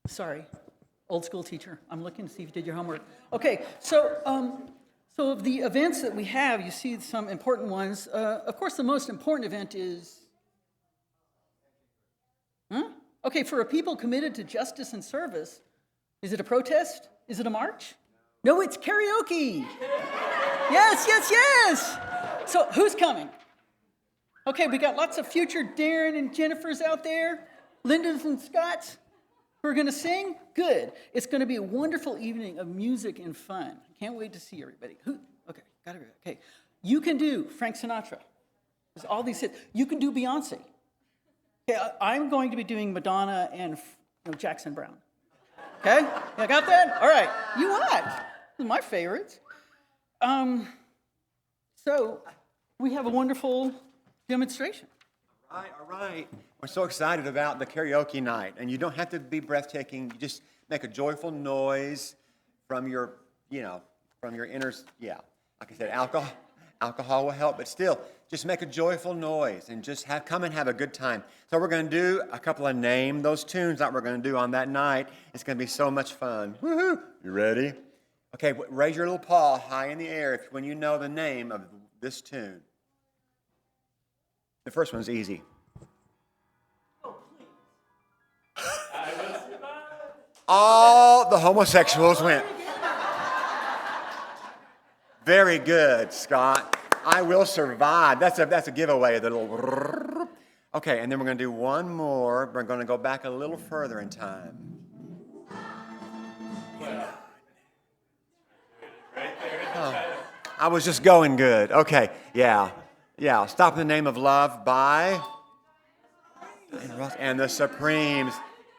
Sorry, old school teacher. I'm looking to see if you did your homework. Okay, so of the events that we have, you see some important ones. Of course, the most important event is, Okay, for a people committed to justice and service, is it a protest? Is it a march? No, it's karaoke. Yes, yes, yes. So who's coming? Okay, we got lots of future Darren and Jennifers out there, Lindas and Scotts. We're going to sing? Good. It's going to be a wonderful evening of music and fun. Can't wait to see everybody. Okay, got it. Okay. You can do Frank Sinatra. There's all these hits. You can do Beyonce. Okay, I'm going to be doing Madonna and Jackson Brown. Okay? You got that? All right. You what? These are my favorites. So we have a wonderful demonstration. All right. We're so excited about the karaoke night, and you don't have to be breathtaking. You just make a joyful noise from your, from your inner, like I said, alcohol will help, but still, just make a joyful noise and just come and have a good time. So we're going to do a couple of name those tunes that we're going to do on that night. It's going to be so much fun. Woohoo! You ready? Okay, raise your little paw high in the air when you know the name of this tune. The first one's easy. All the homosexuals went. Very good, Scott. I will survive. That's a giveaway. The little. Okay, and then we're going to do one more. We're going to go back a little further in time. Oh, I was just going good. Okay, yeah. Stop in the Name of Love by and the Supremes.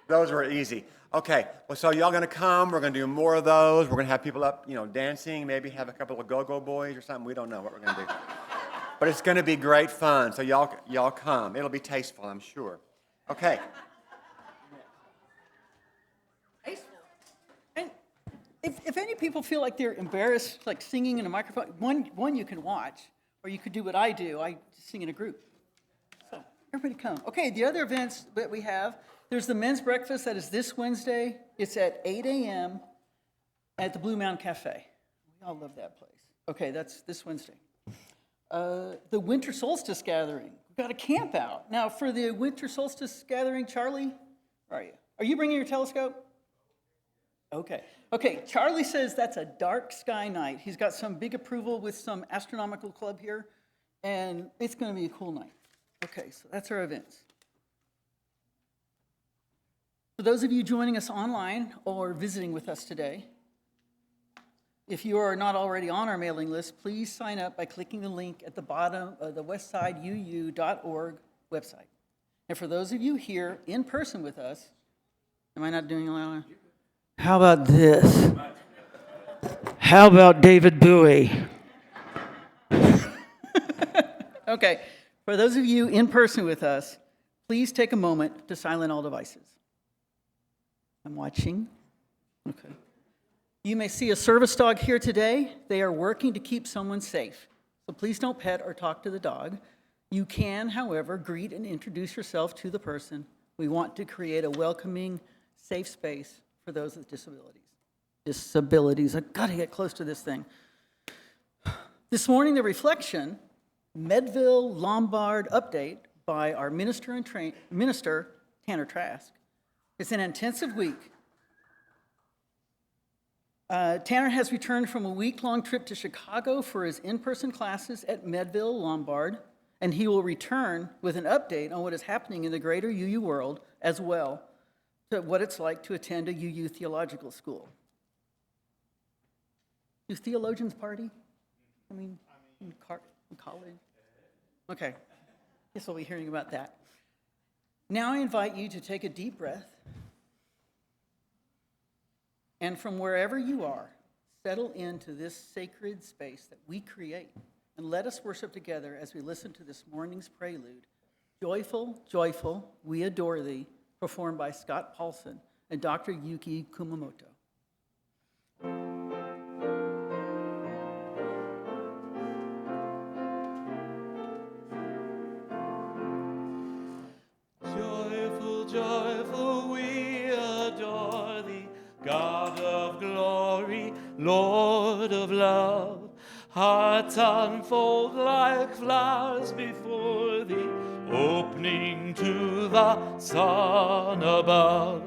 Those were easy. Okay, well, so y'all going to come. We're going to do more of those. We're going to have people up, dancing, maybe have a couple of go-go boys or something. We don't know what we're going to do. But it's going to be great fun, so y'all come. It'll be tasteful, I'm sure. Okay. Tasteful. And if any people feel like they're embarrassed, like singing in a microphone, one you can watch, or you could do what I do. I sing in a group. So everybody come. Okay, the other events that we have, there's the men's breakfast that is this Wednesday. It's at 8 a.m. at the Blue Mountain Cafe. We all love that place. Okay, that's this Wednesday. the winter solstice gathering. We've got a camp out. Now, for the winter solstice gathering, Charlie, where are you? Are you bringing your telescope? Okay. Okay, Charlie says that's a dark sky night. He's got some big approval with some astronomical club here, and it's going to be a cool night. Okay, so that's our events. For those of you joining us online or visiting with us today, if you are not already on our mailing list, please sign up by clicking the link at the bottom of the westsideuu.org website. And for those of you here in person with us, am I not doing a lot? How about this? How about David Bowie? Okay, for those of you in person with us, please take a moment to silence all devices. I'm watching. Okay. You may see a service dog here today. They are working to keep someone safe. So please don't pet or talk to the dog. You can, however, greet and introduce yourself to the person. We want to create a welcoming, safe space for those with disabilities. I've got to get close to this thing. This morning, the reflection, Meadville Lombard update by our Minister, Tanner Trask. It's an intensive week. Tanner has returned from a week-long trip to Chicago for his in-person classes at Meadville Lombard, and he will return with an update on what is happening in the greater UU world, as well to what it's like to attend a UU theological school. Do theologians party? I mean, in college? Okay, guess we'll be hearing about that. Now I invite you to take a deep breath, and from wherever you are, settle into this sacred space that we create, and let us worship together as we listen to this morning's prelude, Joyful, Joyful, We Adore Thee, performed by Scott Paulson and Dr. Yuki Kumamoto. Joyful, joyful, we adore Thee, God of glory, Lord of love. Hearts unfold like flowers before Thee, opening to the sun above.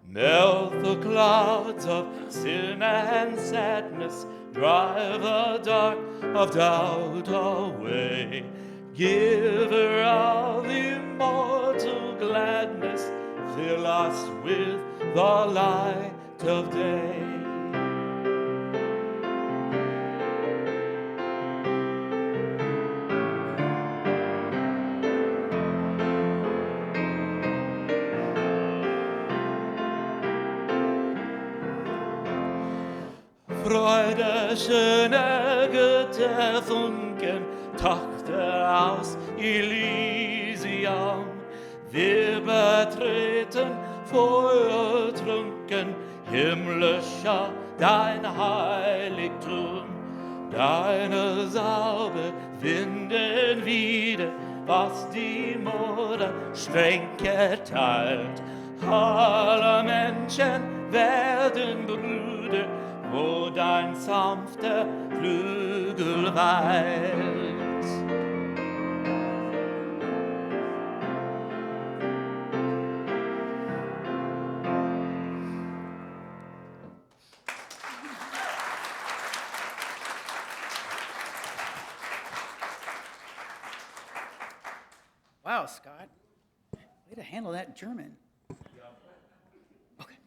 Melt the clouds of sin and sadness, drive the dark of doubt away. Giver of immortal gladness, fill us with the light of day. Freude, schöne Götter, Funken, Tochter aus Elysium. Wir betreten feuertrunken, himmlischer dein Heiligtum. Deine Salbe winden wieder, was die Mutter streng geteilt. Alle Menschen werden Brüder, wo dein sanfter Flügel weilt. Wow, Scott. Way to handle that German. Okay.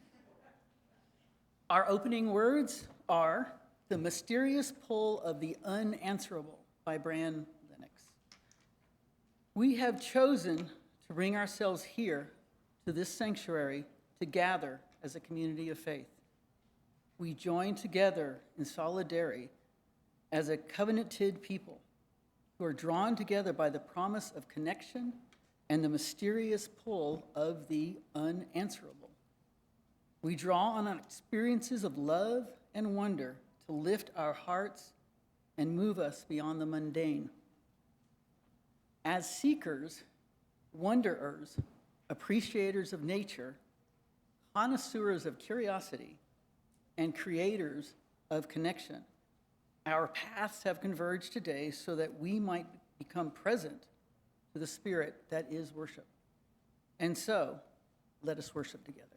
Our opening words are The Mysterious Pull of the Unanswerable by Bran Lennox. We have chosen to bring ourselves here to this sanctuary to gather as a community of faith. We join together in solidarity as a covenanted people who are drawn together by the promise of connection and the mysterious pull of the unanswerable. We draw on our experiences of love and wonder to lift our hearts and move us beyond the mundane. As seekers, wanderers, appreciators of nature, connoisseurs of curiosity, and creators of connection, Our paths have converged today so that we might become present to the spirit that is worship. And so, let us worship together.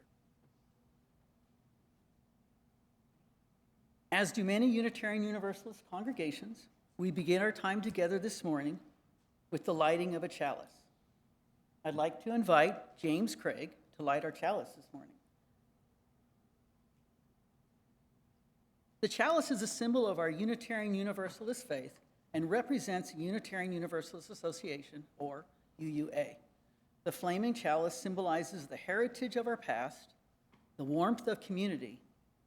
As do many Unitarian Universalist congregations, we begin our time together this morning with the lighting of a chalice. I'd like to invite James Craig to light our chalice this morning. The chalice is a symbol of our Unitarian Universalist faith and represents the Unitarian Universalist Association, or UUA. The flaming chalice symbolizes the heritage of our past, the warmth of community,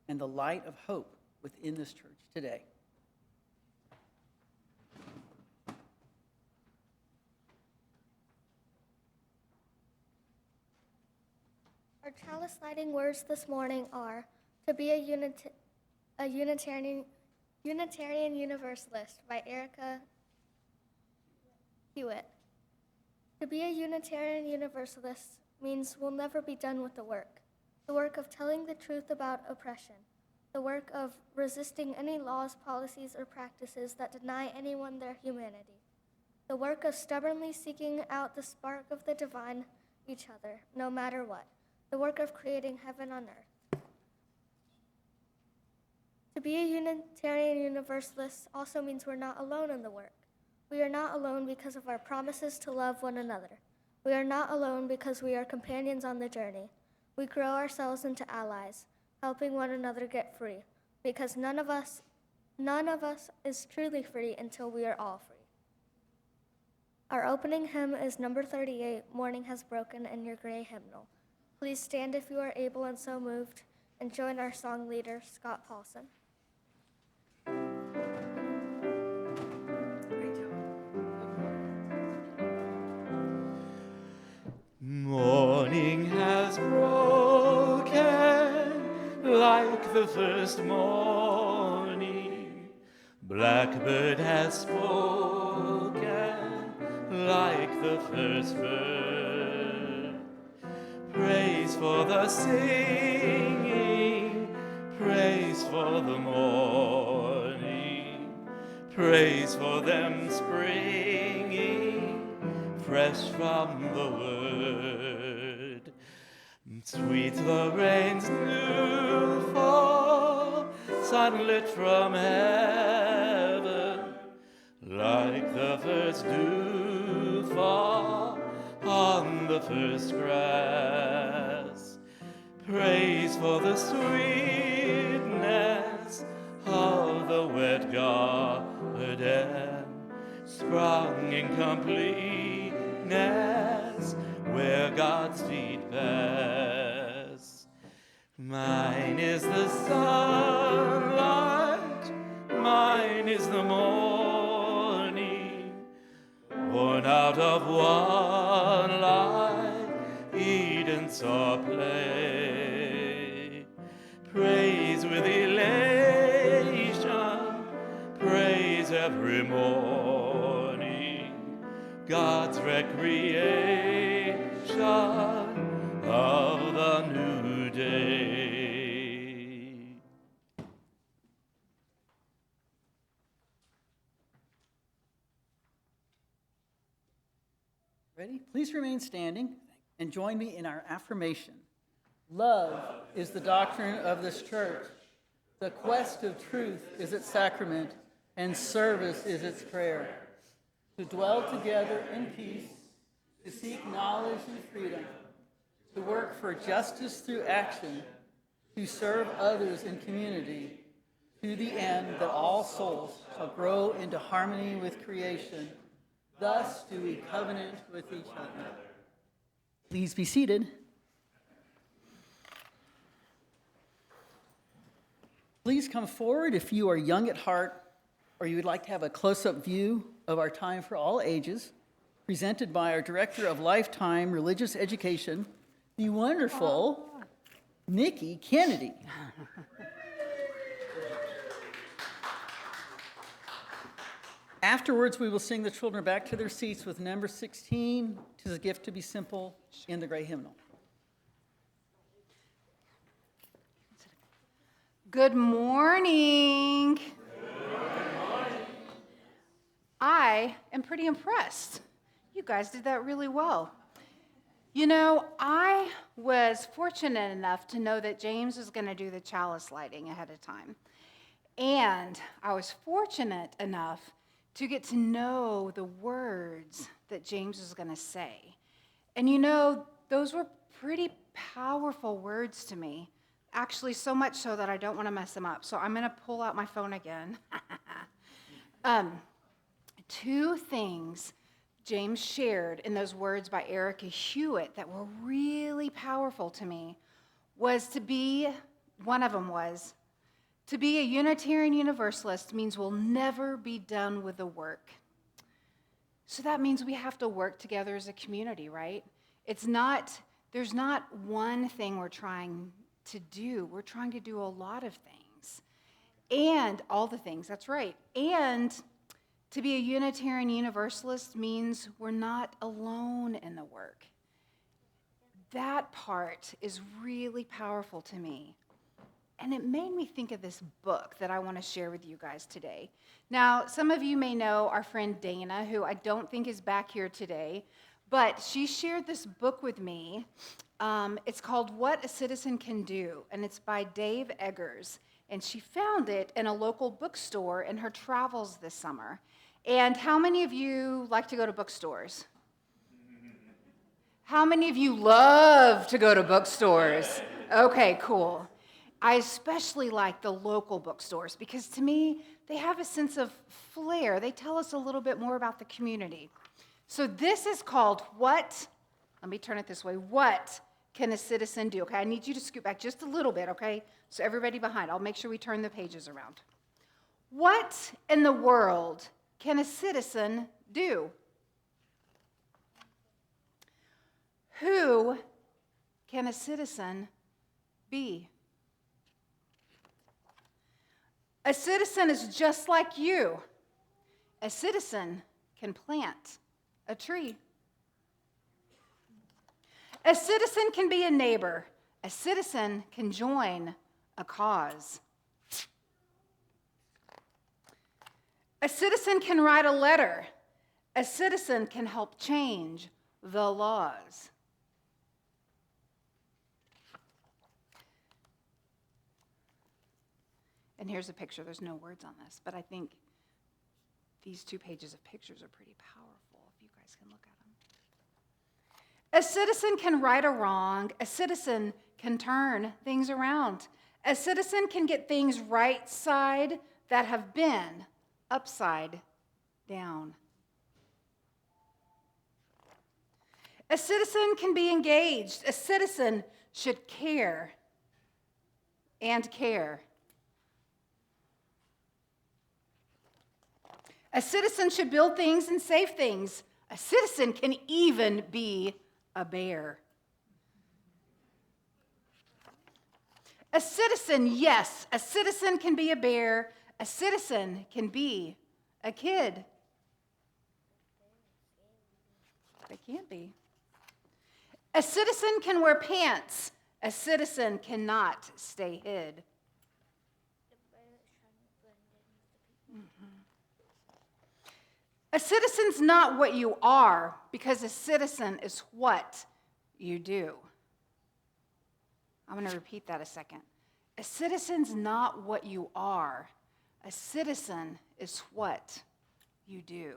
and the light of hope within this church today. Our chalice lighting words this morning are to be a Unitarian Universalist by Erica Hewitt. To be a Unitarian Universalist means we'll never be done with the work of telling the truth about oppression, the work of resisting any laws, policies, or practices that deny anyone their humanity, the work of stubbornly seeking out the spark of the divine each other, no matter what, the work of creating heaven on earth. To be a Unitarian Universalist also means we're not alone in the work. We are not alone because of our promises to love one another. We are not alone because we are companions on the journey. We grow ourselves into allies, helping one another get free, because none of us is truly free until we are all free. Our opening hymn is number 38, Morning Has Broken, in your gray hymnal. Please stand if you are able and so moved, and join our song leader, Scott Paulson. Morning has broken like the first morning. Blackbird has spoken like the first bird. Praise for the singing, praise for the morning, praise for them springing fresh from the word. Sweet the rain's new fall, sunlit from heaven, like the first dew fall on the first grass. Praise for the sweetness of the wet garden, sprung in completeness where God's feet pass. Mine is the sunlight, mine is the morning, born out of one life, Eden saw play. Praise with elation, praise every morning, God's recreation of the new day. Ready? Please remain standing and join me in our affirmation. Love is the doctrine of this church. The quest of truth is its sacrament, and service is its prayer. To dwell together in peace, to seek knowledge and freedom, to work for justice through action, to serve others in community, to the end that all souls shall grow into harmony with creation. Thus do we covenant with each other. Please be seated. Please come forward if you are young at heart or you would like to have a close-up view of our time for all ages, presented by our Director of Lifetime Religious Education, the wonderful Nikki Kennedy. Afterwards, we will sing the children back to their seats with number 16, "'Tis a Gift to Be Simple," in the gray hymnal. Good morning. I am pretty impressed. You guys did that really well. You know, I was fortunate enough to know that James was going to do the chalice lighting ahead of time. And I was fortunate enough to get to know the words that James was going to say. And you know, those were pretty powerful words to me. Actually, so much so that I don't want to mess them up. So I'm going to pull out my phone again. Two things James shared in those words by Erica Hewitt that were really powerful to me one of them was, to be a Unitarian Universalist means we'll never be done with the work. So that means we have to work together as a community, right? There's not one thing we're trying to do. We're trying to do a lot of things. And all the things, that's right. And to be a Unitarian Universalist means we're not alone in the work. That part is really powerful to me. And it made me think of this book that I want to share with you guys today. Now, some of you may know our friend Dana, who I don't think is back here today, but she shared this book with me. It's called What a Citizen Can Do, and it's by Dave Eggers. And she found it in a local bookstore in her travels this summer. And how many of you like to go to bookstores? How many of you love to go to bookstores? Okay, cool. I especially like the local bookstores because to me, they have a sense of flair. They tell us a little bit more about the community. So this is called let me turn it this way, What Can a Citizen Do? Okay, I need you to scoot back just a little bit, okay? So everybody behind, I'll make sure we turn the pages around. What in the world can a citizen do? Who can a citizen be? A citizen is just like you. A citizen can plant a tree. A citizen can be a neighbor. A citizen can join a cause. A citizen can write a letter. A citizen can help change the laws. And here's a picture. There's no words on this, but I think these 2 pages of pictures are pretty powerful if you guys can look at them. A citizen can right a wrong. A citizen can turn things around. A citizen can get things right side that have been upside down. A citizen can be engaged. A citizen should care and care. A citizen should build things and save things. A citizen can even be a bear. A citizen, yes, a citizen can be a bear. A citizen can be a kid. They can't be. A citizen can wear pants. A citizen cannot stay hid. A citizen's not what you are, because a citizen is what you do. I'm going to repeat that a second. A citizen's not what you are. A citizen is what you do.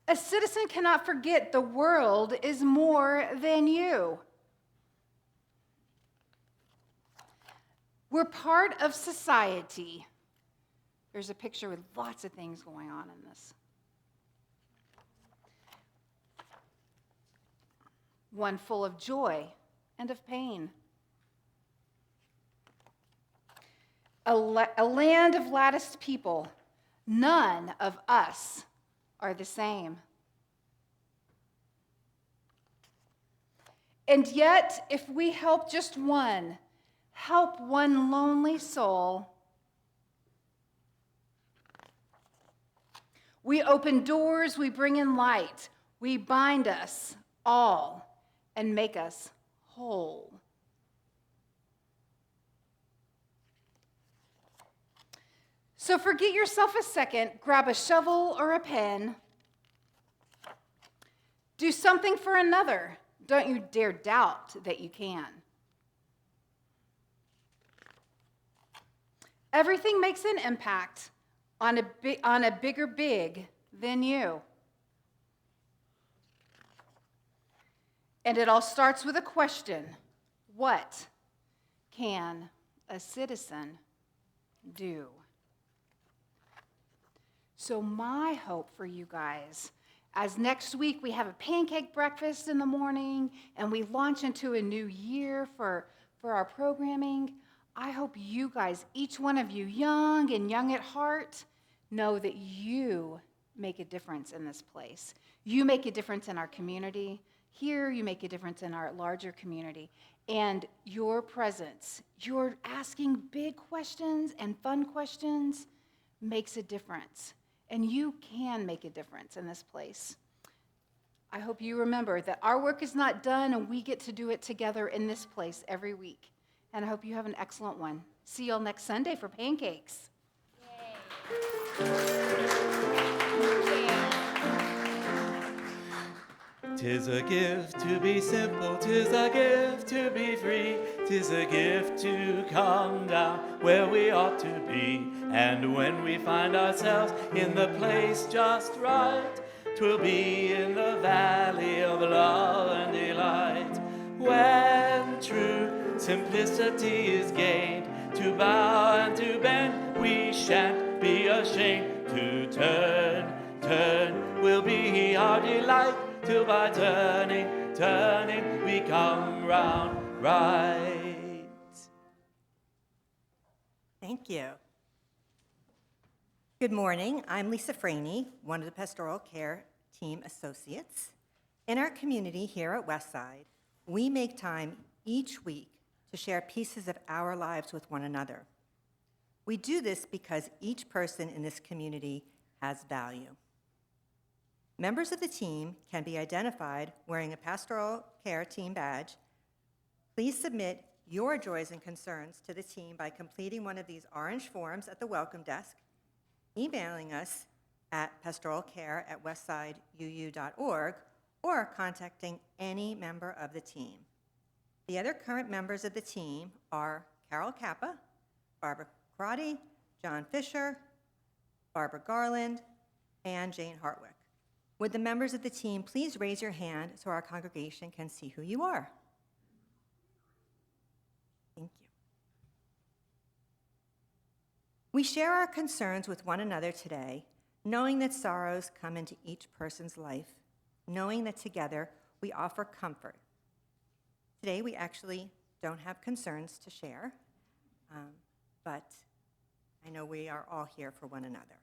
A citizen cannot forget the world is more than you. We're part of society. There's a picture with lots of things going on in this. One full of joy and of pain. A land of latticed people. None of us are the same. And yet, if we help just one, help one lonely soul, we open doors, we bring in light, we bind us all and make us whole. So forget yourself a second, grab a shovel or a pen. Do something for another. Don't you dare doubt that you can. Everything makes an impact on a bigger big than you. And it all starts with a question. What can a citizen do? So my hope for you guys, as next week we have a pancake breakfast in the morning and we launch into a new year for our programming, I hope you guys, each one of you, young and young at heart, know that you make a difference in this place. You make a difference in our community. Here, you make a difference in our larger community. And your presence, your asking big questions and fun questions makes a difference. And you can make a difference in this place. I hope you remember that our work is not done and we get to do it together in this place every week. And I hope you have an excellent one. See you all next Sunday for pancakes. Tis a gift to be simple, tis a gift to be free, tis a gift to come down where we ought to be. And when we find ourselves in the place just right, 'twill be in the valley of love and delight. When true simplicity is gained, to bow and to bend, we shan't be ashamed to turn. Will be our delight, till by turning, we come round right. Thank you. Good morning. I'm Lisa Franey, one of the Pastoral Care Team Associates. In our community here at Westside, we make time each week to share pieces of our lives with one another. We do this because each person in this community has value. Members of the team can be identified wearing a Pastoral Care Team badge. Please submit your joys and concerns to the team by completing one of these orange forms at the welcome desk, emailing us at pastoralcare@westsideu.org, or contacting any member of the team. The other current members of the team are Carol Kappa, Barbara Crotty, John Fisher, Barbara Garland, and Jane Hartwick. Would the members of the team please raise your hand so our congregation can see who you are? Thank you. We share our concerns with one another today, knowing that sorrows come into each person's life, knowing that together we offer comfort. Today we actually don't have concerns to share, but I know we are all here for one another.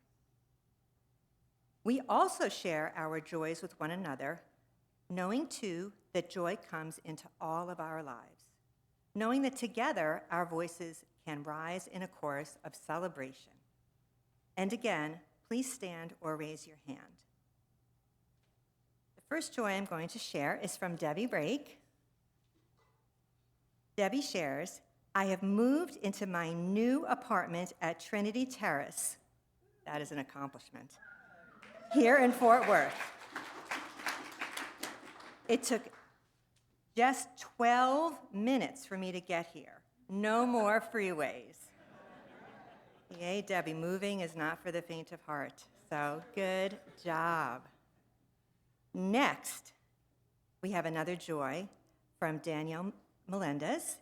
We also share our joys with one another, knowing too that joy comes into all of our lives, knowing that together our voices can rise in a chorus of celebration. And again, please stand or raise your hand. The first joy I'm going to share is from Debbie Brake. Debbie shares, "I have moved into my new apartment at Trinity Terrace." That is an accomplishment. Here in Fort Worth. It took just 12 minutes for me to get here. No more freeways. Yay, Debbie, moving is not for the faint of heart. So good job. Next, we have another joy from Daniel Melendez.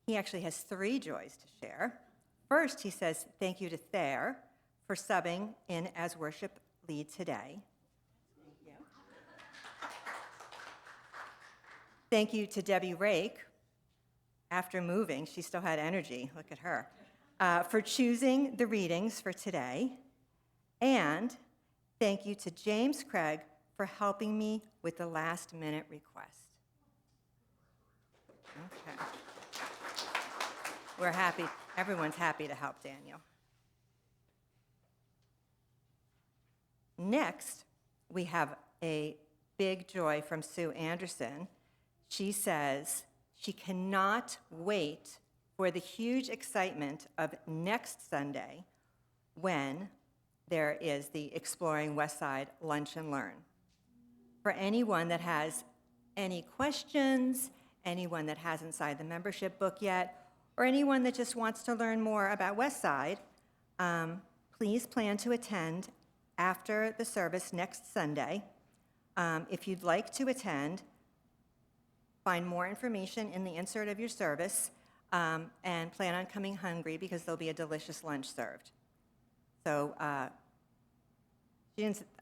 He actually has 3 joys to share. First, he says, thank you to Thayer for subbing in as worship lead today. Thank you. Thank you to Debbie Rake. After moving, she still had energy. Look at her. For choosing the readings for today. And thank you to James Craig for helping me with the last-minute request. Okay. We're happy. Everyone's happy to help Daniel. Next, we have a big joy from Sue Anderson. She says she cannot wait for the huge excitement of next Sunday when there is the Exploring Westside Lunch and Learn. For anyone that has any questions, anyone that hasn't signed the membership book yet, or anyone that just wants to learn more about Westside, please plan to attend after the service next Sunday. If you'd like to attend, find more information in the insert of your service, and plan on coming hungry because there'll be a delicious lunch served. So I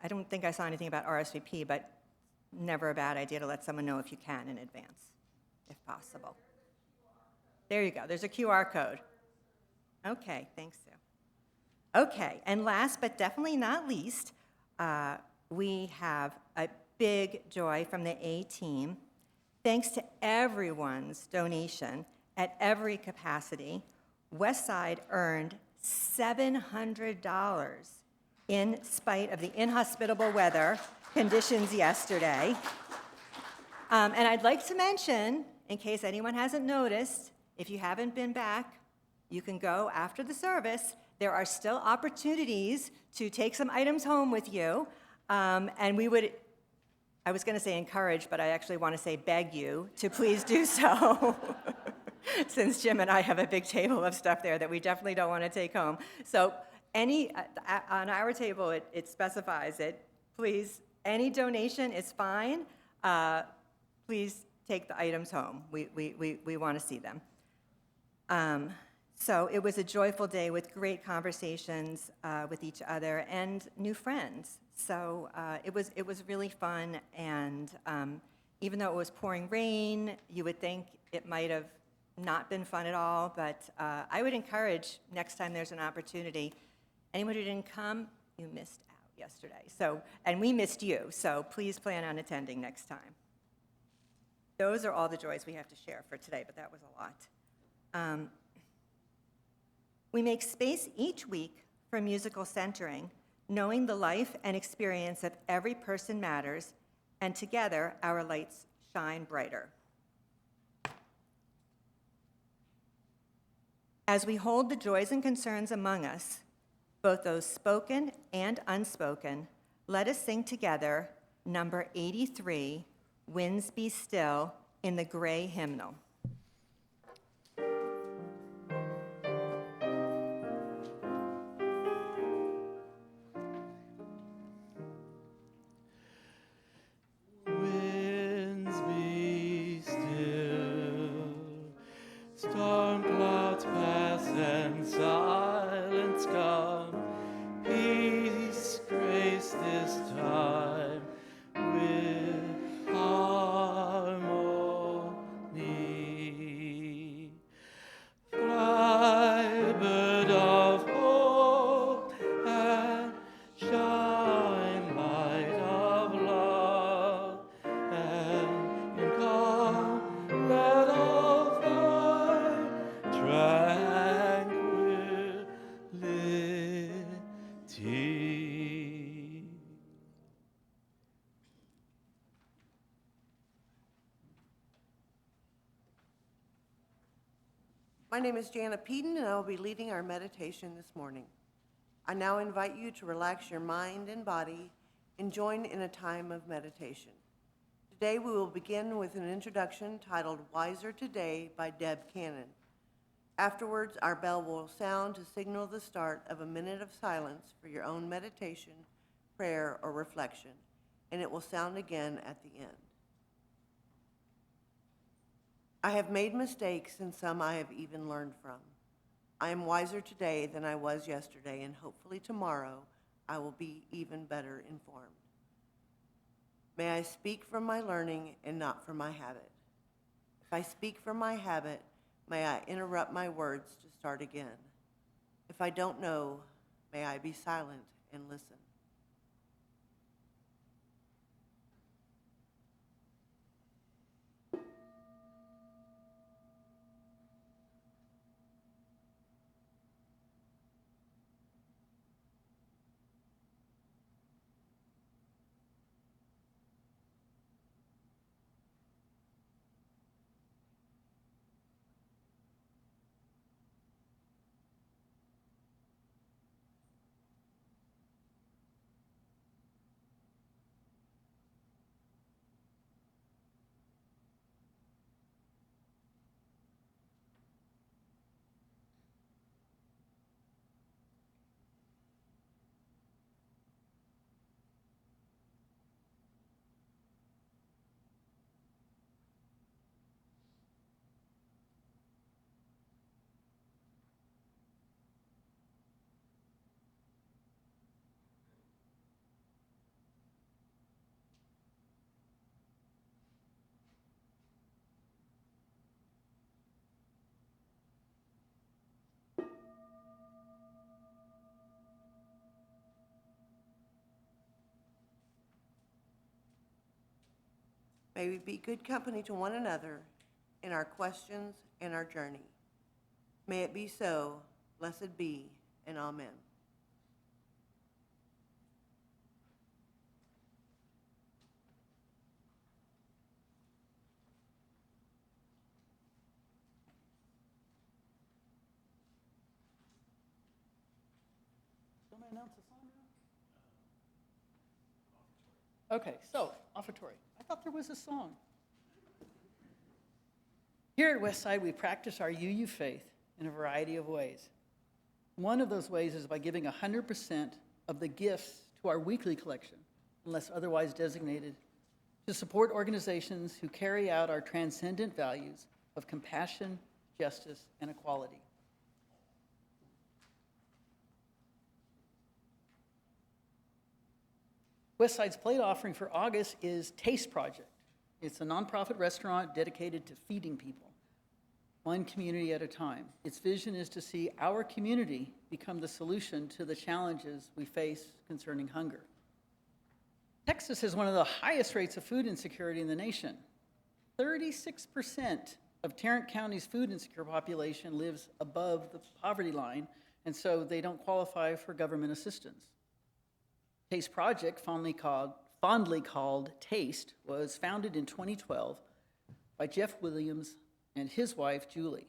don't think I saw anything about RSVP, but never a bad idea to let someone know if you can in advance, if possible. There you go. There's a QR code. Okay, thanks, Sue. Okay, and last but definitely not least, we have a big joy from the A team. Thanks to everyone's donation at every capacity, Westside earned $700 in spite of the inhospitable weather conditions yesterday. And I'd like to mention, in case anyone hasn't noticed, if you haven't been back, you can go after the service. There are still opportunities to take some items home with you. And we would, I was going to say encourage, but I actually want to say beg you to please do so. Since Jim and I have a big table of stuff there that we definitely don't want to take home. So on our table, it specifies it. Please, any donation is fine. Please take the items home. We want to see them. So it was a joyful day with great conversations with each other and new friends. So it was really fun, and even though it was pouring rain, you would think it might have not been fun at all, but I would encourage next time there's an opportunity, anyone who didn't come, you missed out yesterday. So, and we missed you, so please plan on attending next time. Those are all the joys we have to share for today, but that was a lot. We make space each week for musical centering, knowing the life and experience of every person matters, and together our lights shine brighter. As we hold the joys and concerns among us, both those spoken and unspoken, let us sing together number 83, Winds Be Still, in the Gray Hymnal. Winds be still, storm clouds pass and silence come. Peace grace this time with harmony. Fly, bird of hope, and shine, light of love, and in calm let all find tranquility. My name is Jana Peden, and I will be leading our meditation this morning. I now invite you to relax your mind and body and join in a time of meditation. Today we will begin with an introduction titled Wiser Today by Deb Cannon. Afterwards, our bell will sound to signal the start of a minute of silence for your own meditation, prayer, or reflection, and it will sound again at the end. I have made mistakes, and some I have even learned from. I am wiser today than I was yesterday, and hopefully tomorrow I will be even better informed. May I speak from my learning and not from my habit. If I speak from my habit, may I interrupt my words to start again. If I don't know, may I be silent and listen. May we be good company to one another in our questions and our journey. May it be so, blessed be, and amen. Don't I announce the song now? Okay, so, offertory. I thought there was a song. Here at Westside, we practice our UU faith in a variety of ways. One of those ways is by giving 100% of the gifts to our weekly collection, unless otherwise designated, to support organizations who carry out our transcendent values of compassion, justice, and equality. Westside's plate offering for August is Taste Project. It's a nonprofit restaurant dedicated to feeding people, one community at a time. Its vision is to see our community become the solution to the challenges we face concerning hunger. Texas has one of the highest rates of food insecurity in the nation. 36% of Tarrant County's food insecure population lives above the poverty line, and so they don't qualify for government assistance. Taste Project, fondly called Taste, was founded in 2012 by Jeff Williams and his wife, Julie.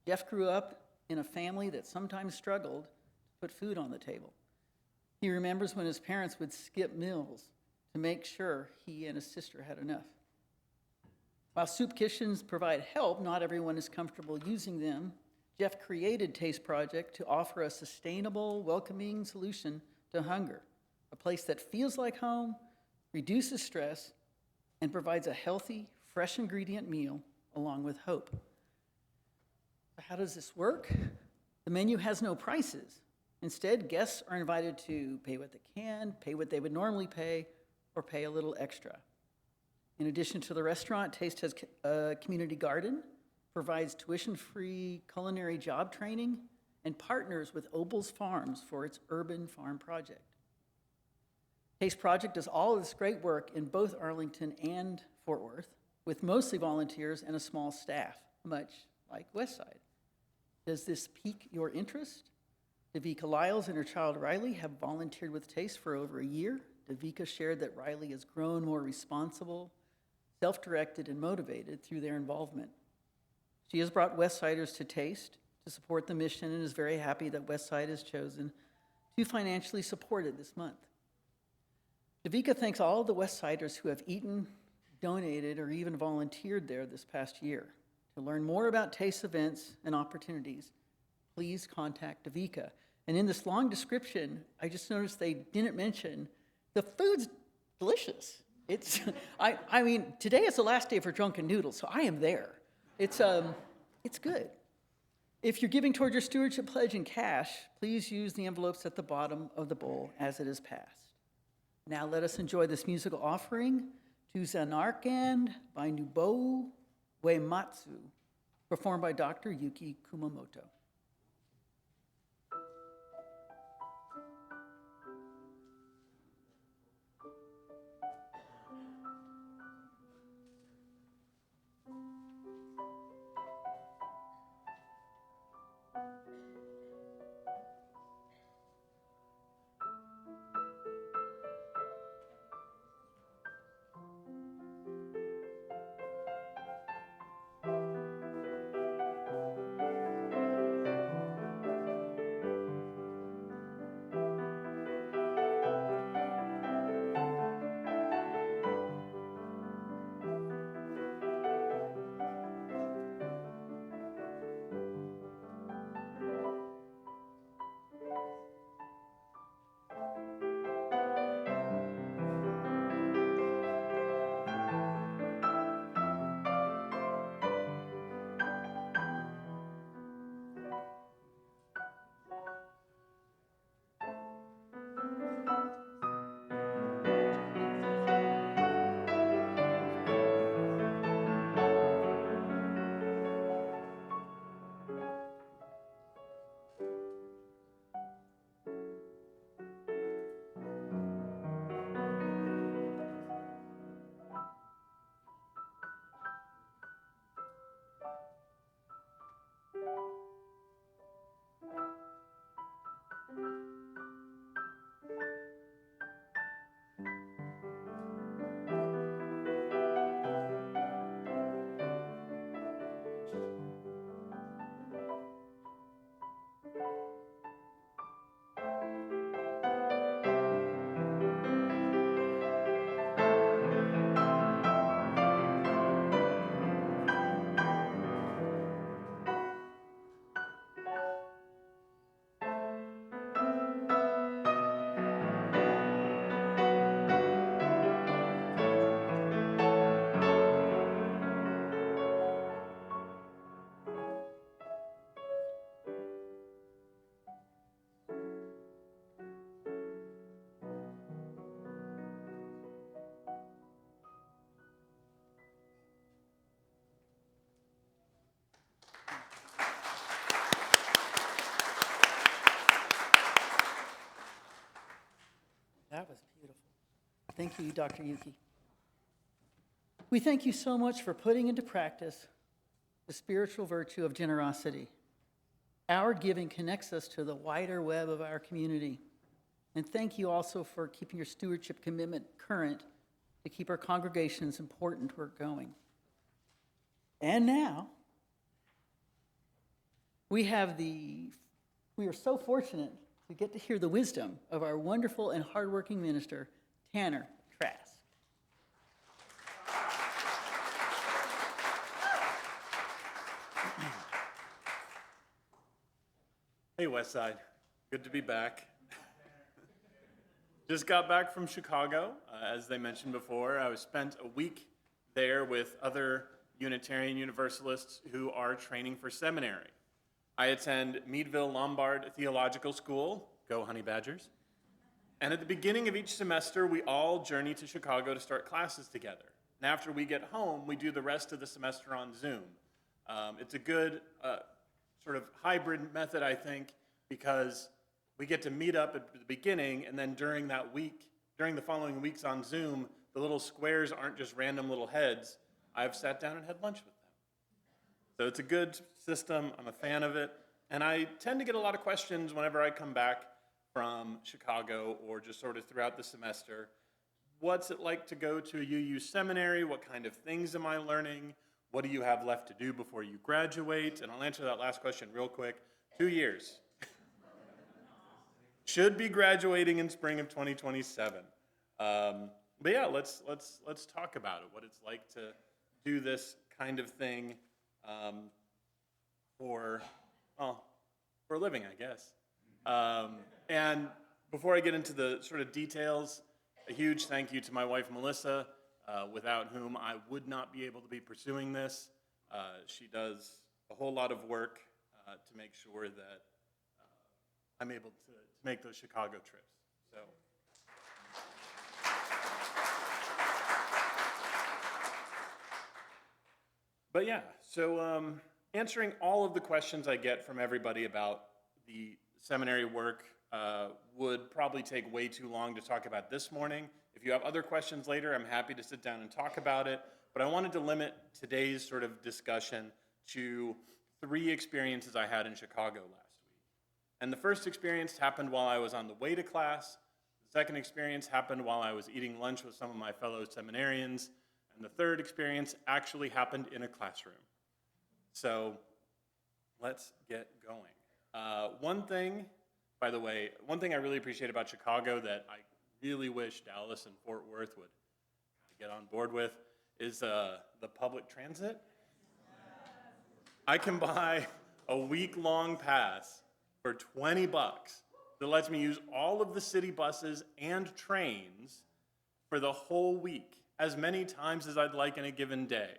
Jeff grew up in a family that sometimes struggled to put food on the table. He remembers when his parents would skip meals to make sure he and his sister had enough. While soup kitchens provide help, not everyone is comfortable using them. Jeff created Taste Project to offer a sustainable, welcoming solution to hunger, a place that feels like home, reduces stress, and provides a healthy, fresh ingredient meal along with hope. So how does this work? The menu has no prices. Instead, guests are invited to pay what they can, pay what they would normally pay, or pay a little extra. In addition to the restaurant, Taste has a community garden, provides tuition-free culinary job training, and partners with Opal's Farms for its urban farm project. Taste Project does all of this great work in both Arlington and Fort Worth, with mostly volunteers and a small staff, much like Westside. Does this pique your interest? Davika Lyles and her child Riley have volunteered with Taste for over a year. Davika shared that Riley has grown more responsible, self-directed, and motivated through their involvement. She has brought Westsiders to Taste to support the mission and is very happy that Westside has chosen to financially support it this month. Davika thanks all of the Westsiders who have eaten, donated, or even volunteered there this past year. To learn more about Taste events and opportunities, please contact Davika. And in this long description, I just noticed they didn't mention the food's delicious. It's, I mean, today is the last day for Drunken Noodles, so I am there. It's good. If you're giving toward your stewardship pledge in cash, please use the envelopes at the bottom of the bowl as it is passed. Now let us enjoy this musical offering to Zanarkand by Nubo Uematsu, performed by Dr. Yuki Kumamoto. That was beautiful. Thank you, Dr. Yuki. We thank you so much for putting into practice the spiritual virtue of generosity. Our giving connects us to the wider web of our community. And thank you also for keeping your stewardship commitment current to keep our congregation's important work going. And now, we are so fortunate to get to hear the wisdom of our wonderful and hardworking minister, Tanner Trask. Hey, Westside. Good to be back. Just got back from Chicago. As they mentioned before, I spent a week there with other Unitarian Universalists who are training for seminary. I attend Meadville Lombard Theological School. Go Honey Badgers. And at the beginning of each semester, we all journey to Chicago to start classes together. And after we get home, we do the rest of the semester on Zoom. It's a good sort of hybrid method, I think, because we get to meet up at the beginning, and then during that week, during the following weeks on Zoom, the little squares aren't just random little heads. I've sat down and had lunch with them. So it's a good system. I'm a fan of it. And I tend to get a lot of questions whenever I come back from Chicago or just sort of throughout the semester. What's it like to go to a UU seminary? What kind of things am I learning? What do you have left to do before you graduate? And I'll answer that last question real quick. 2 years. Should be graduating in spring of 2027. But yeah, let's talk about it. What it's like to do this kind of thing for a living, I guess. And before I get into the sort of details, a huge thank you to my wife, Melissa, without whom I would not be able to be pursuing this. She does a whole lot of work to make sure that I'm able to make those Chicago trips. So. But yeah, so answering all of the questions I get from everybody about the seminary work would probably take way too long to talk about this morning. If you have other questions later, I'm happy to sit down and talk about it. But I wanted to limit today's sort of discussion to 3 experiences I had in Chicago last week. And the first experience happened while I was on the way to class. The second experience happened while I was eating lunch with some of my fellow seminarians. And the third experience actually happened in a classroom. So let's get going. One thing I really appreciate about Chicago that I really wish Dallas and Fort Worth would get on board with is the public transit. I can buy a week-long pass for $20 that lets me use all of the city buses and trains for the whole week, as many times as I'd like in a given day,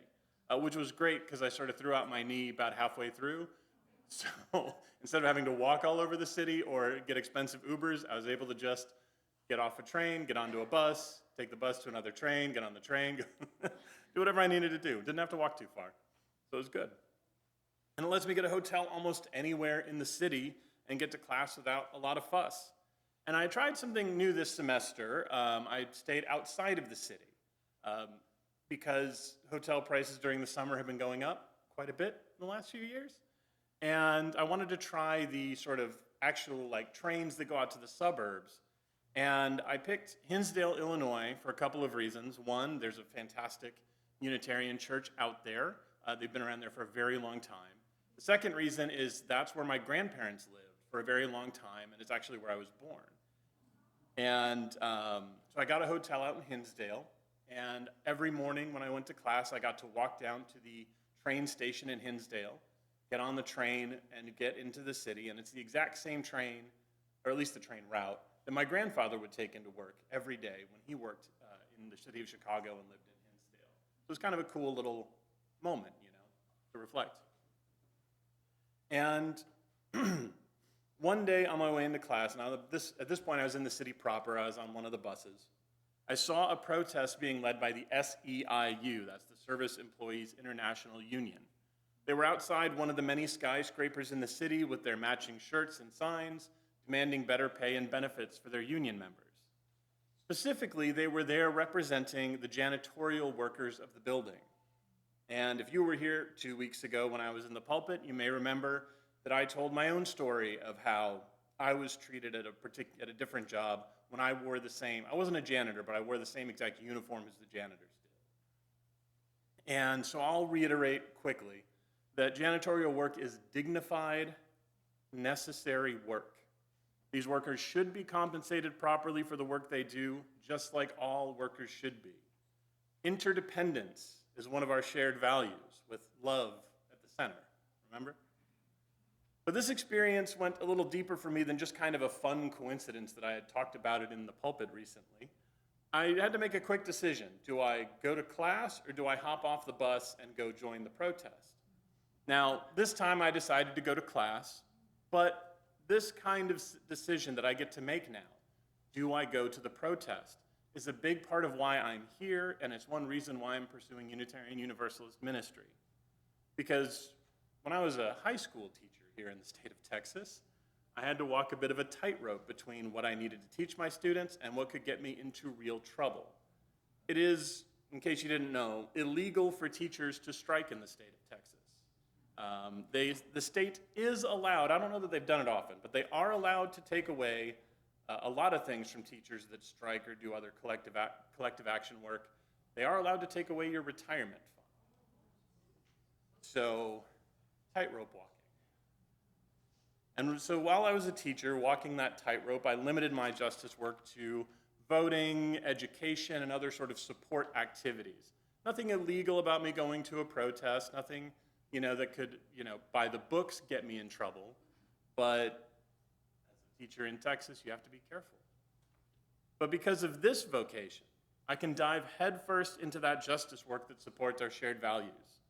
which was great because I sort of threw out my knee about halfway through. So instead of having to walk all over the city or get expensive Ubers, I was able to just get off a train, get onto a bus, take the bus to another train, get on the train, do whatever I needed to do. Didn't have to walk too far. So it was good. And it lets me get a hotel almost anywhere in the city and get to class without a lot of fuss. And I tried something new this semester. I stayed outside of the city because hotel prices during the summer have been going up quite a bit in the last few years. And I wanted to try the sort of actual like trains that go out to the suburbs. And I picked Hinsdale, Illinois for a couple of reasons. One, there's a fantastic Unitarian church out there. They've been around there for a very long time. The second reason is that's where my grandparents lived for a very long time, and it's actually where I was born. And so I got a hotel out in Hinsdale, and every morning when I went to class, I got to walk down to the train station in Hinsdale, get on the train, and get into the city. And it's the exact same train, or at least the train route, that my grandfather would take into work every day when he worked in the city of Chicago and lived in Hinsdale. So it was kind of a cool little moment, to reflect. And one day on my way into class, and at this point I was in the city proper, I was on one of the buses, I saw a protest being led by the SEIU, that's the Service Employees International Union. They were outside one of the many skyscrapers in the city with their matching shirts and signs, demanding better pay and benefits for their union members. Specifically, they were there representing the janitorial workers of the building. And if you were here 2 weeks ago when I was in the pulpit, you may remember that I told my own story of how I was treated at a different job when I wore the same, I wasn't a janitor, but I wore the same exact uniform as the janitors did. And so I'll reiterate quickly that janitorial work is dignified, necessary work. These workers should be compensated properly for the work they do, just like all workers should be. Interdependence is one of our shared values, with love at the center, remember? But this experience went a little deeper for me than just kind of a fun coincidence that I had talked about it in the pulpit recently. I had to make a quick decision. Do I go to class or do I hop off the bus and go join the protest? Now, this time I decided to go to class, but this kind of decision that I get to make now, do I go to the protest, is a big part of why I'm here, and it's one reason why I'm pursuing Unitarian Universalist ministry. Because when I was a high school teacher here in the state of Texas, I had to walk a bit of a tightrope between what I needed to teach my students and what could get me into real trouble. It is, in case you didn't know, illegal for teachers to strike in the state of Texas. The state is allowed, I don't know that they've done it often, but they are allowed to take away a lot of things from teachers that strike or do other collective action work. They are allowed to take away your retirement fund. So, tightrope walking. And so while I was a teacher walking that tightrope, I limited my justice work to voting, education, and other sort of support activities. Nothing illegal about me going to a protest, nothing, that could, by the books get me in trouble. But as a teacher in Texas, you have to be careful. But because of this vocation, I can dive headfirst into that justice work that supports our shared values.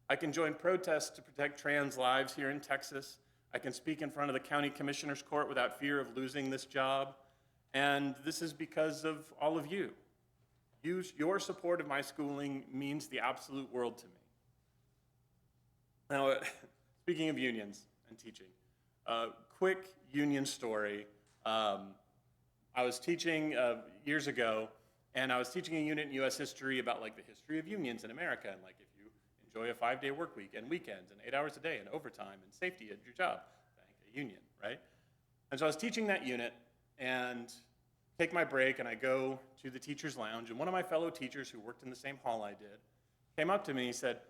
I can join protests to protect trans lives here in Texas. I can speak in front of the county commissioner's court without fear of losing this job. And this is because of all of you. Your support of my schooling means the absolute world to me. Now, speaking of unions and teaching, quick union story. I was teaching years ago, and I was teaching a unit in U.S. history about the history of unions in America, and if you enjoy a 5-day work week and weekends and 8 hours a day and overtime and safety at your job, thank a union, right? And so I was teaching that unit and take my break, and I go to the teacher's lounge, and one of my fellow teachers who worked in the same hall I did came up to me and said,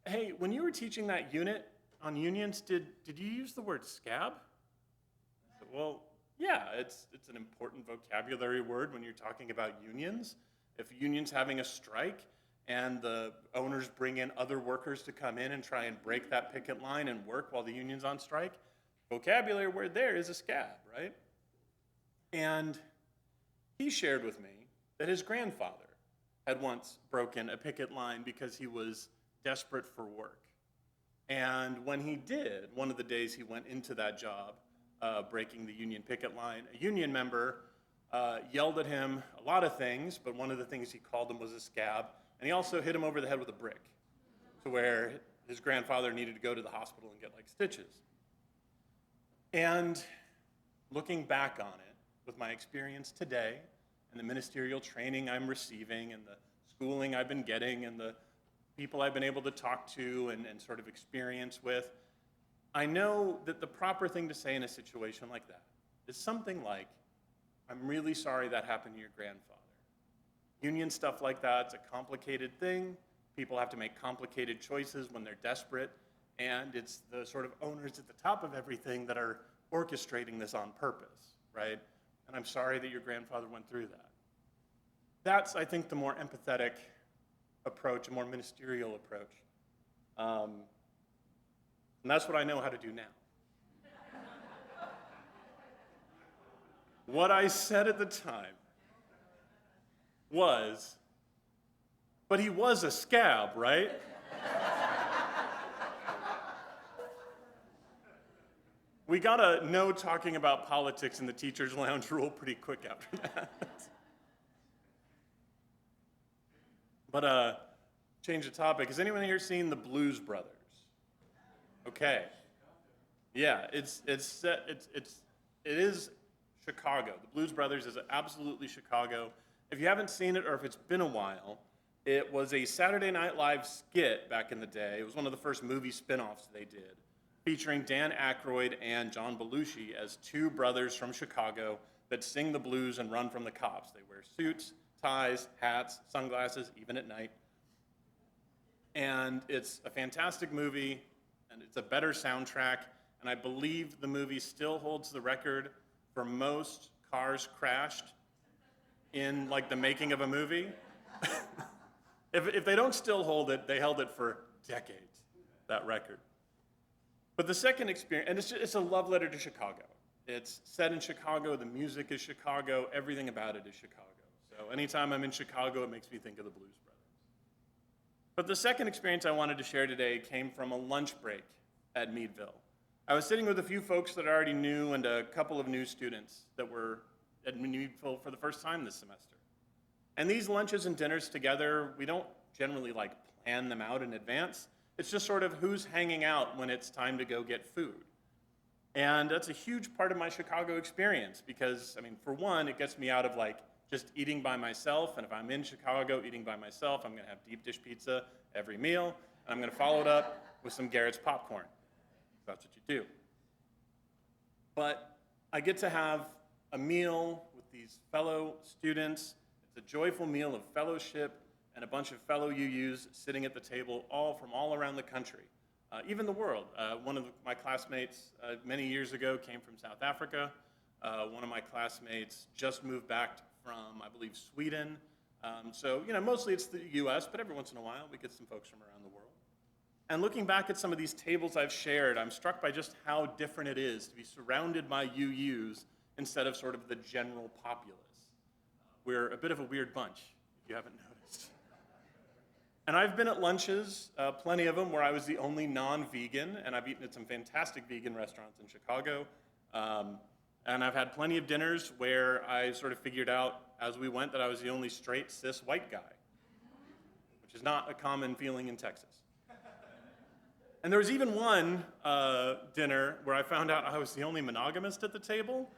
"Hey, when you were teaching that unit on unions, did you use the word scab?" I said, "Well, yeah, it's an important vocabulary word when you're talking about unions. If a union's having a strike and the owners bring in other workers to come in and try and break that picket line and work while the union's on strike, vocabulary word there is a scab, right?" And he shared with me that his grandfather had once broken a picket line because he was desperate for work. And when he did, one of the days he went into that job, breaking the union picket line, a union member yelled at him a lot of things, but one of the things he called him was a scab, and he also hit him over the head with a brick, to where his grandfather needed to go to the hospital and get stitches. And looking back on it, with my experience today, and the ministerial training I'm receiving, and the schooling I've been getting, and the people I've been able to talk to and sort of experience with, I know that the proper thing to say in a situation like that is something like, "I'm really sorry that happened to your grandfather." Union stuff like that's a complicated thing. People have to make complicated choices when they're desperate, and it's the sort of owners at the top of everything that are orchestrating this on purpose, right? And I'm sorry that your grandfather went through that. That's, I think, the more empathetic approach, a more ministerial approach. And that's what I know how to do now. What I said at the time was, "But he was a scab, right?" We got a no talking about politics in the teacher's lounge rule pretty quick after that. But change the topic. Has anyone here seen the Blues Brothers? Okay. Yeah, it is Chicago. The Blues Brothers is absolutely Chicago. If you haven't seen it or if it's been a while, it was a Saturday Night Live skit back in the day. It was one of the first movie spin-offs they did, featuring Dan Aykroyd and John Belushi as two brothers from Chicago that sing the blues and run from the cops. They wear suits, ties, hats, sunglasses, even at night. And it's a fantastic movie, and it's a better soundtrack, and I believe the movie still holds the record for most cars crashed in like the making of a movie. If they don't still hold it, they held it for decades, that record. But the second experience, and it's a love letter to Chicago. It's set in Chicago, the music is Chicago, everything about it is Chicago. So anytime I'm in Chicago, it makes me think of the Blues Brothers. But the second experience I wanted to share today came from a lunch break at Meadville. I was sitting with a few folks that I already knew and a couple of new students that were at Meadville for the first time this semester. And these lunches and dinners together, we don't generally like plan them out in advance. It's just sort of who's hanging out when it's time to go get food. And that's a huge part of my Chicago experience because, I mean, for one, it gets me out of like just eating by myself. And if I'm in Chicago eating by myself, I'm gonna have deep dish pizza every meal. And I'm gonna follow it up with some Garrett's popcorn. That's what you do. But I get to have a meal with these fellow students. It's a joyful meal of fellowship and a bunch of fellow UUs sitting at the table, all from all around the country, even the world. One of my classmates many years ago came from South Africa. One of my classmates just moved back from, I believe, Sweden. So, you know, mostly it's the US, but every once in a while we get some folks from around the world. And looking back at some of these tables I've shared, I'm struck by just how different it is to be surrounded by UUs instead of sort of the general populace. We're a bit of a weird bunch, if you haven't noticed. And I've been at lunches, plenty of them, where I was the only non-vegan, and I've eaten at some fantastic vegan restaurants in Chicago. And I've had plenty of dinners where I sort of figured out as we went that I was the only straight, cis, white guy, which is not a common feeling in Texas. And there was even one dinner where I found out I was the only monogamist at the table.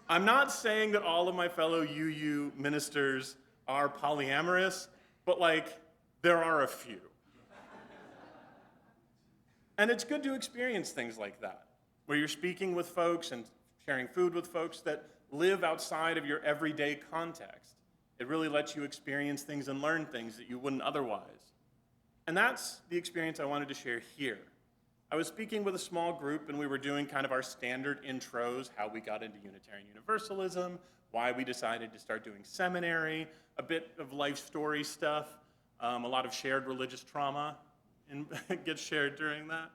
I'm not saying that all of my fellow UU ministers are polyamorous, but like, there are a few. And it's good to experience things like that, where you're speaking with folks and sharing food with folks that live outside of your everyday context. It really lets you experience things and learn things that you wouldn't otherwise. And that's the experience I wanted to share here. I was speaking with a small group, and we were doing kind of our standard intros, how we got into Unitarian Universalism, why we decided to start doing seminary, a bit of life story stuff, a lot of shared religious trauma gets shared during that.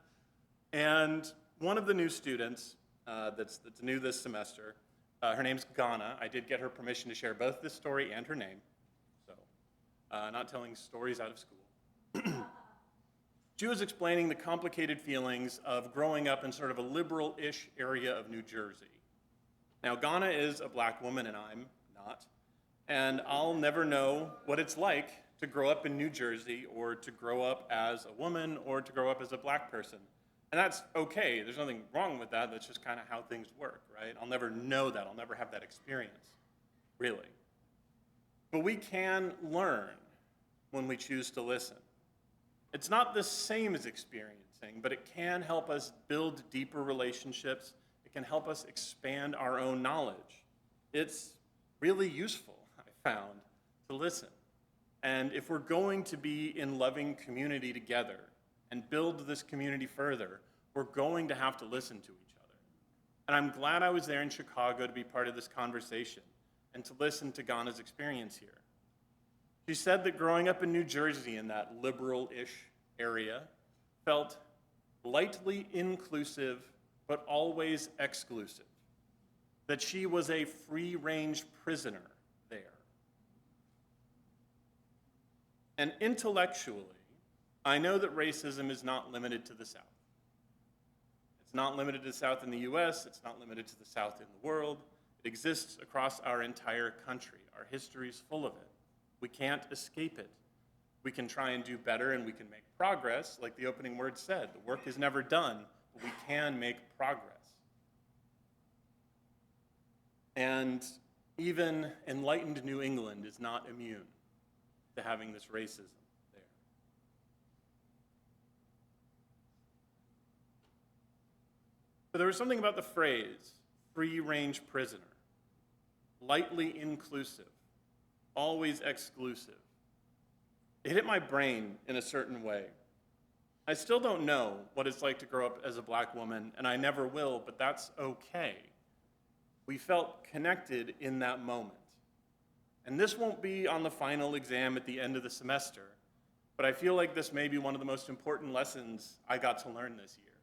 And one of the new students that's new this semester, her name's Ghana. I did get her permission to share both this story and her name, so not telling stories out of school. She was explaining the complicated feelings of growing up in sort of a liberal-ish area of New Jersey. Now, Ghana is a black woman and I'm not, and I'll never know what it's like to grow up in New Jersey or to grow up as a woman or to grow up as a black person. And that's okay, there's nothing wrong with that, that's just kind of how things work, right? I'll never know that, I'll never have that experience, really. But we can learn when we choose to listen. It's not the same as experiencing, but it can help us build deeper relationships. It can help us expand our own knowledge. It's really useful, I found, to listen. And if we're going to be in loving community together and build this community further, we're going to have to listen to each other. And I'm glad I was there in Chicago to be part of this conversation and to listen to Ghana's experience here. She said that growing up in New Jersey in that liberal-ish area felt lightly inclusive, but always exclusive. That she was a free-range prisoner there. And intellectually, I know that racism is not limited to the South. It's not limited to the South in the US, it's not limited to the South in the world. It exists across our entire country. Our history is full of it. We can't escape it. We can try and do better and we can make progress, like the opening word said. The work is never done, but we can make progress. And Even enlightened New England is not immune to having this racism there. But there was something about the phrase, free-range prisoner, lightly inclusive, always exclusive. It hit my brain in a certain way. I still don't know what it's like to grow up as a black woman, and I never will, but that's okay. We felt connected in that moment. And this won't be on the final exam at the end of the semester, but I feel like this may be one of the most important lessons I got to learn this year.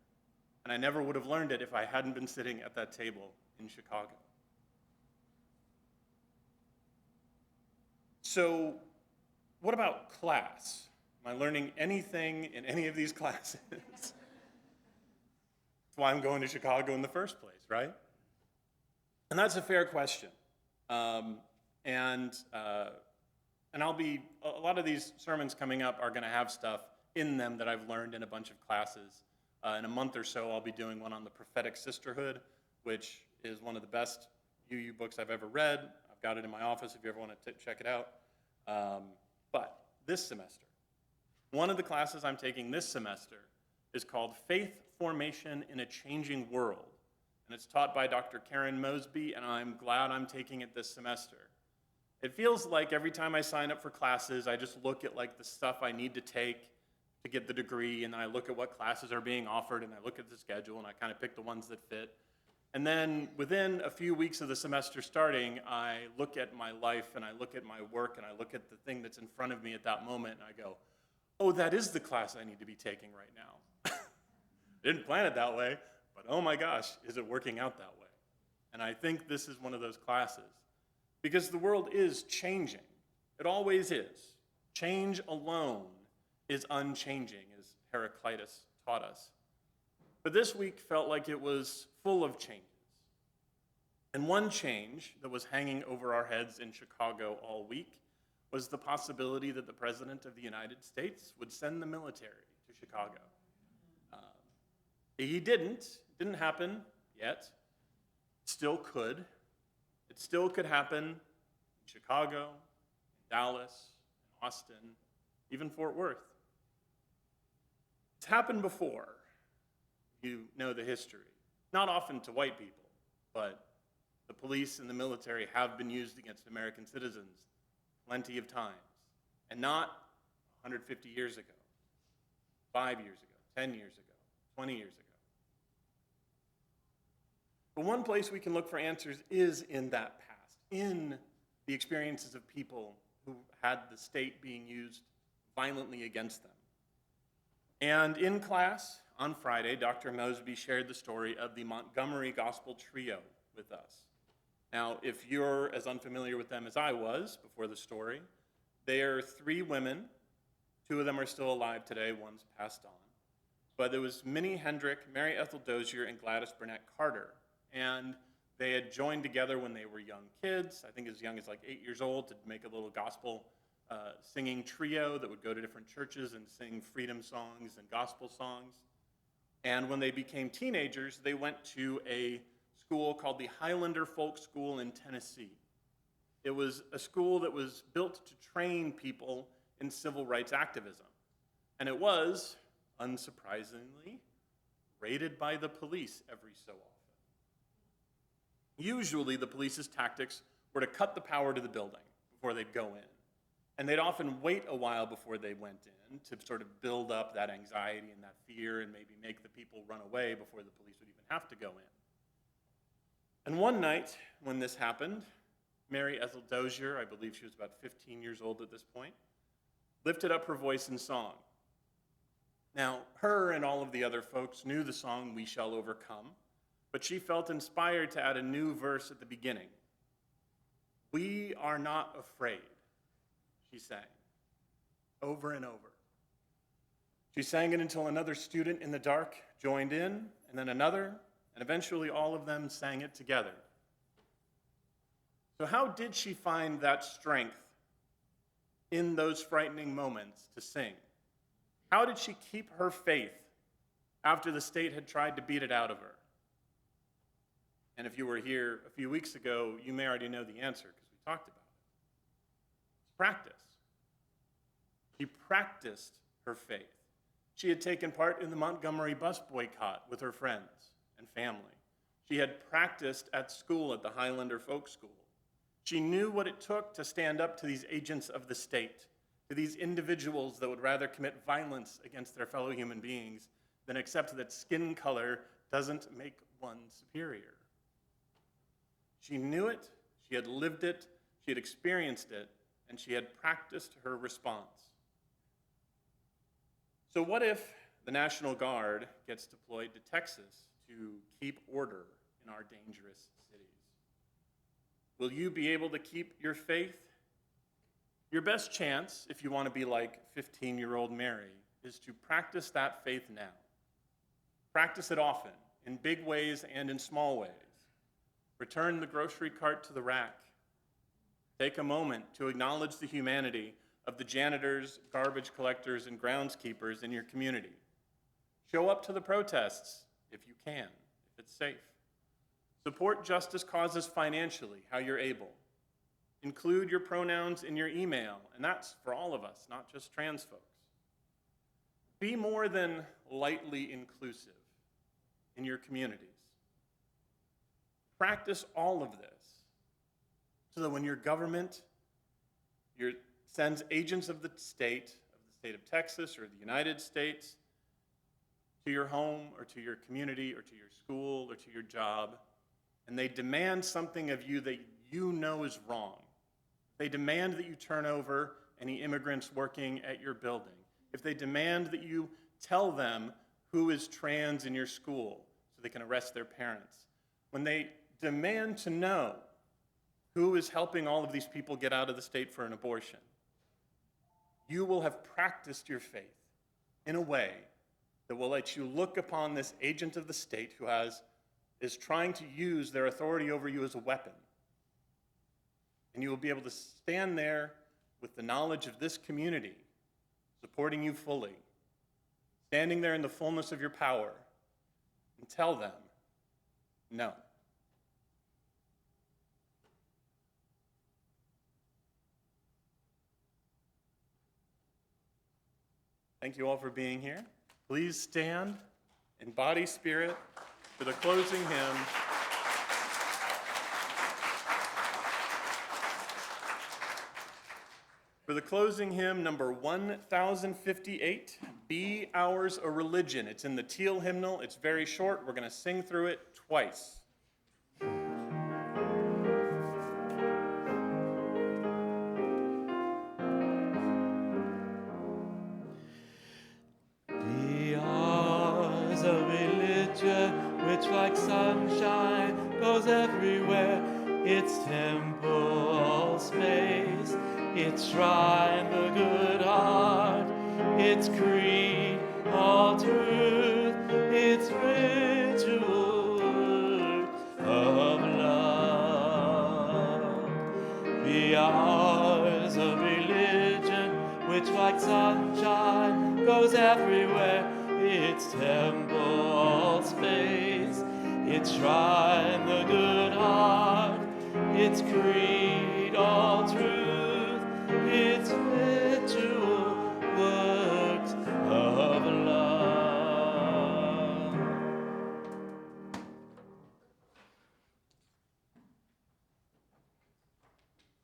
And I never would have learned it if I hadn't been sitting at that table in Chicago. So, what about class? Am I learning anything in any of these classes? That's why I'm going to Chicago in the first place, right? And that's a fair question. And I'll be, a lot of these sermons coming up are going to have stuff in them that I've learned in a bunch of classes. In a month or so, I'll be doing one on the prophetic sisterhood, which is one of the best UU books I've ever read. I've got it in my office if you ever want to check it out. But this semester, one of the classes I'm taking this semester is called Faith Formation in a Changing World. And it's taught by Dr. Karen Mosby, and I'm glad I'm taking it this semester. It feels like every time I sign up for classes, I just look at like the stuff I need to take to get the degree, and then I look at what classes are being offered, and I look at the schedule, and I kind of pick the ones that fit. And then within a few weeks of the semester starting, I look at my life, and I look at my work, and I look at the thing that's in front of me at that moment, and I go, oh, that is the class I need to be taking right now. Didn't plan it that way, but oh my gosh, is it working out that way? And I think this is one of those classes. Because the world is changing. It always is. Change alone is unchanging, as Heraclitus taught us. But this week felt like it was full of changes. And one change that was hanging over our heads in Chicago all week was the possibility that the President of the United States would send the military to Chicago. He didn't. It didn't happen yet. It still could. It still could happen in Chicago, in Dallas, in Austin, even Fort Worth. It's happened before. You know the history. Not often to white people, but the police and the military have been used against American citizens plenty of times. And not 150 years ago, 5 years ago, 10 years ago, 20 years ago. But one place we can look for answers is in that past, in the experiences of people who had the state being used violently against them. And in class on Friday, Dr. Mosby shared the story of the Montgomery Gospel Trio with us. Now, if you're as unfamiliar with them as I was before the story, they are 3 women. 2 of them are still alive today, one's passed on. But there was Minnie Hendrick, Mary Ethel Dozier, and Gladys Burnett Carter. And they had joined together when they were young kids, I think as young as like 8 years old, to make a little gospel singing trio that would go to different churches and sing freedom songs and gospel songs. And when they became teenagers, they went to a school called the Highlander Folk School in Tennessee. It was a school that was built to train people in civil rights activism. And it was, unsurprisingly, raided by the police every so often. Usually the police's tactics were to cut the power to the building before they'd go in. And they'd often wait a while before they went in to sort of build up that anxiety and that fear and maybe make the people run away before the police would even have to go in. And one night when this happened, Mary Ethel Dozier, I believe she was about 15 years old at this point, lifted up her voice in song. Now, her and all of the other folks knew the song We Shall Overcome, but she felt inspired to add a new verse at the beginning. We are not afraid, she sang, over and over. She sang it until another student in the dark joined in, and then another, and eventually all of them sang it together. So how did she find that strength in those frightening moments to sing? How did she keep her faith after the state had tried to beat it out of her? And if you were here a few weeks ago, you may already know the answer because we talked about it. It's practice. She practiced her faith. She had taken part in the Montgomery bus boycott with her friends and family. She had practiced at school at the Highlander Folk School. She knew what it took to stand up to these agents of the state, to these individuals that would rather commit violence against their fellow human beings than accept that skin color doesn't make one superior. She knew it, she had lived it, she had experienced it, and she had practiced her response. So what if the National Guard gets deployed to Texas to keep order in our dangerous cities? Will you be able to keep your faith? Your best chance, if you want to be like 15-year-old Mary, is to practice that faith now. Practice it often, in big ways and in small ways. Return the grocery cart to the rack. Take a moment to acknowledge the humanity of the janitors, garbage collectors, and groundskeepers in your community. Show up to the protests if you can, if it's safe. Support justice causes financially, how you're able. Include your pronouns in your email, and that's for all of us, not just trans folks. Be more than lightly inclusive in your communities. Practice all of this so that when your government sends agents of the state of Texas or the United States to your home or to your community or to your school or to your job, and they demand something of you that you know is wrong. They demand that you turn over any immigrants working at your building. If they demand that you tell them who is trans in your school so they can arrest their parents. When they demand to know who is helping all of these people get out of the state for an abortion, you will have practiced your faith in a way that will let you look upon this agent of the state who is trying to use their authority over you as a weapon. And you will be able to stand there with the knowledge of this community supporting you fully, standing there in the fullness of your power, and tell them, no. Thank you all for being here. Please stand in body spirit for the closing hymn. For the closing hymn, number 1058, Be Ours a Religion. It's in the teal hymnal. It's very short. We're going to sing through it twice. Be ours a religion which like sunshine goes everywhere. Its temple space, its shrine the good heart, its creed all truth, its ritual work of love. Be ours a religion which like sunshine goes everywhere. Its temple space, its shrine the good heart, its creed all truth, its ritual works of love.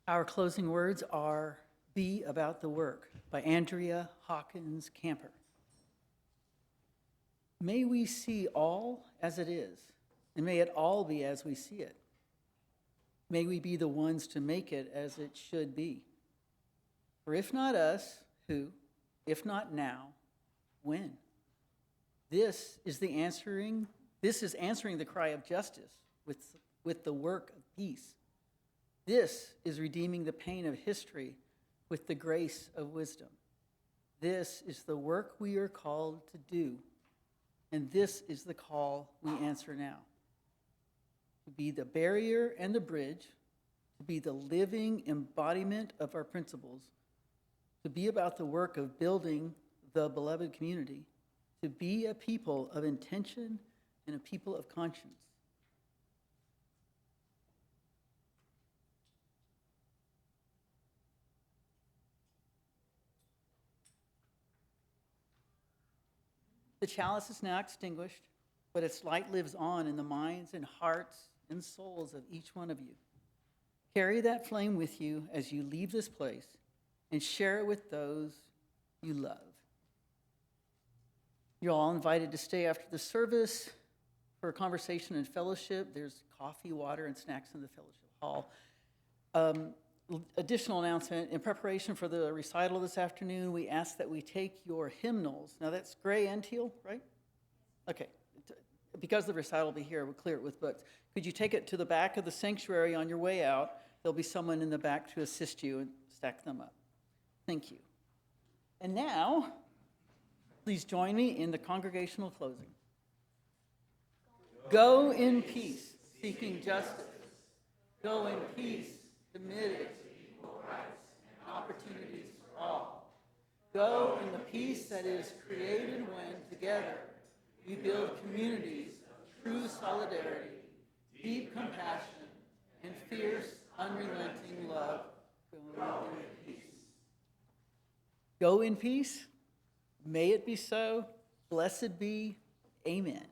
Our closing words are Be About the Work by Andrea Hawkins Camper. May we see all as it is, and may it all be as we see it. May we be the ones to make it as it should be. For if not us, who? If not now, when? This is answering the cry of justice with the work of peace. This is redeeming the pain of history with the grace of wisdom. This is the work we are called to do, and this is the call we answer now. To be the barrier and the bridge, to be the living embodiment of our principles, to be about the work of building the beloved community, to be a people of intention and a people of conscience. The chalice is now extinguished, but its light lives on in the minds and hearts and souls of each one of you. Carry that flame with you as you leave this place and share it with those you love. You're all invited to stay after the service for a conversation and fellowship. There's coffee, water, and snacks in the fellowship hall. Additional announcement, in preparation for the recital this afternoon, we ask that we take your hymnals. Now that's gray and teal, right? Okay. Because the recital will be here, we'll clear it with books. Could you take it to the back of the sanctuary on your way out? There'll be someone in the back to assist you and stack them up. Thank you. And now, please join me in the congregational closing. Go in peace, seeking justice. Go in peace, committed to equal rights and opportunities for all. Go in the peace that is created when, together, we build communities of true solidarity, deep compassion, and fierce, unrelenting love. Go in peace. Go in peace. May it be so. Blessed be. Amen.